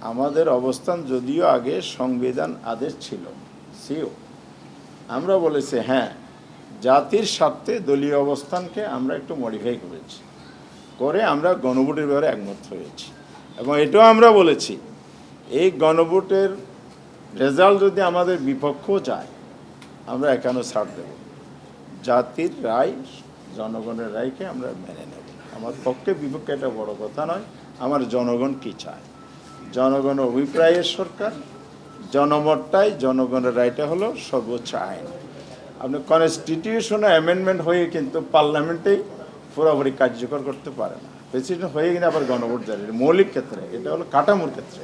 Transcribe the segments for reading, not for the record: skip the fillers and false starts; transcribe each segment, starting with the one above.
আমাদের অবস্থান যদিও আগে সংবিধান আদেশ ছিল সিও, আমরা বলেছি হ্যাঁ জাতির স্বার্থে দলীয় অবস্থানকে আমরা একটু মডিফাই করেছি, করে আমরা গণভোটের ব্যাপারে একমত হয়েছি। এবং এটাও আমরা বলেছি এই গণভোটের রেজাল্ট যদি আমাদের বিপক্ষও যায় আমরা এখানেও ছাড় দেব। জাতির রায়, জনগণের রায়কে আমরা মেনে নেব। আমার পক্ষে বিপক্ষে এটা বড় কথা নয়, আমার জনগণ কি চায়, জনগণের অভিপ্রায়ের সরকার, জনমতটাই, জনগণের রায়টা হলো সর্বোচ্চ আইন। আপনি কনস্টিটিউশনে অ্যামেন্ডমেন্ট হয়ে কিন্তু পার্লামেন্টেই পুরোপুরি কার্যকর করতে পারে না। প্রেসিডেন্ট হয়ে কিনা আবার গণভোট জারি, মৌলিক ক্ষেত্রে এটা হলো কাঠামোর ক্ষেত্রে,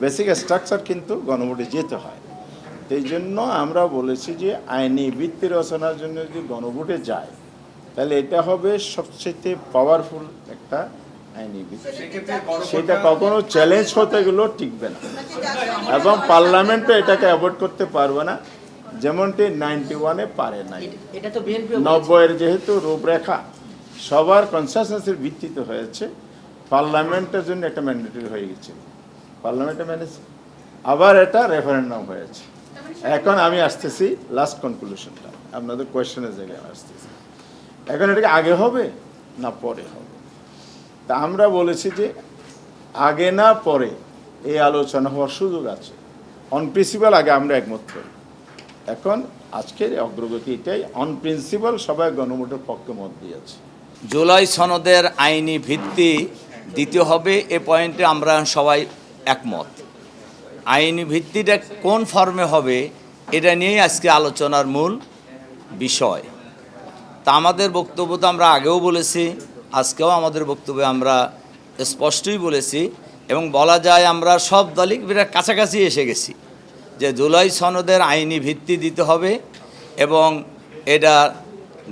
বেসিক স্ট্রাকচার কিন্তু গণভোটে যেতে হয়। এই জন্য আমরা বলেছি যে আইনি ভিত্তি রচনার জন্য যদি গণভোটে যায় তাহলে এটা হবে সবচেয়ে পাওয়ারফুল একটা আইনি ভিত্তি, সেটা কখনো চ্যালেঞ্জ হতে গেলেও টিকবে না এবং পার্লামেন্টও এটাকে অ্যাভয়েড করতে পারবে না, যেমনটি 91-এ পারে নাই। 90-এর যেহেতু রূপরেখা সবার কনসেনসাসের ভিত্তিতে হয়েছে, পার্লামেন্টের জন্য একটা ম্যান্ডেটরি হয়ে গেছে, পার্লামেন্টে মেনেছে, আবার এটা রেফারেন্ডাম হয়েছে। এখন আমি আসতেছি লাস্ট কনক্লুশনটা, আপনাদের কোয়েশ্চেনের জায়গায় আসতেছি। এখন এটাকে আগে হবে না পরে হবে? তা আমরা বলেছি যে আগে না পরে এই আলোচনা হওয়ার সুযোগ আছে। অন প্রিন্সিপাল আগে আমরা একমত করি। এখন আজকের অগ্রগতি এটাই, অন প্রিন্সিপাল সবাই গণভোটের পক্ষে মত দিয়েছে। জুলাই সনদের আইনি ভিত্তি দিতে হবে, এ পয়েন্টে আমরা সবাই একমত। আইনি ভিত্তিটা কোন ফর্মে হবে এটা নিয়েই আজকে আলোচনার মূল বিষয়। তা আমাদের বক্তব্য তো আমরা আগেও বলেছি, আজকেও আমাদের বক্তব্যে আমরা স্পষ্টই বলেছি এবং বলা যায় আমরা সব দলই বিরাট কাছাকাছি এসে গেছি যে জুলাই সনদের আইনি ভিত্তি দিতে হবে এবং এটা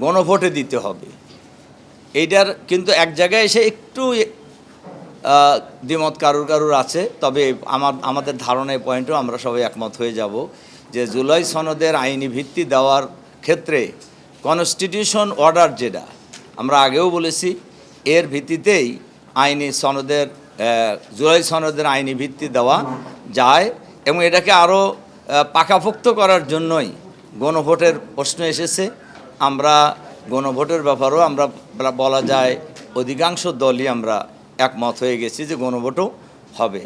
গণভোটে দিতে হবে। এইটার কিন্তু এক জায়গায় এসে একটু দ্বিমত কারুর আছে, তবে আমাদের ধারণায় পয়েন্টও আমরা সবাই একমত হয়ে যাব যে জুলাই সনদের আইনি ভিত্তি দেওয়ার ক্ষেত্রে কনস্টিটিউশন অর্ডার যেটা আমরা আগেও বলেছি এর ভিত্তিতেই জুলাই সনদের আইনি ভিত্তি দেওয়া যায় এবং এটাকে আরও পাকাপোক্ত করার জন্যই গণভোটের প্রশ্ন এসেছে। আমরা গণভোটের ব্যাপারেও আমরা বলা যায় অধিকাংশ দলই আমরা একমত হয়ে গেছি যে গণভোটও হবে।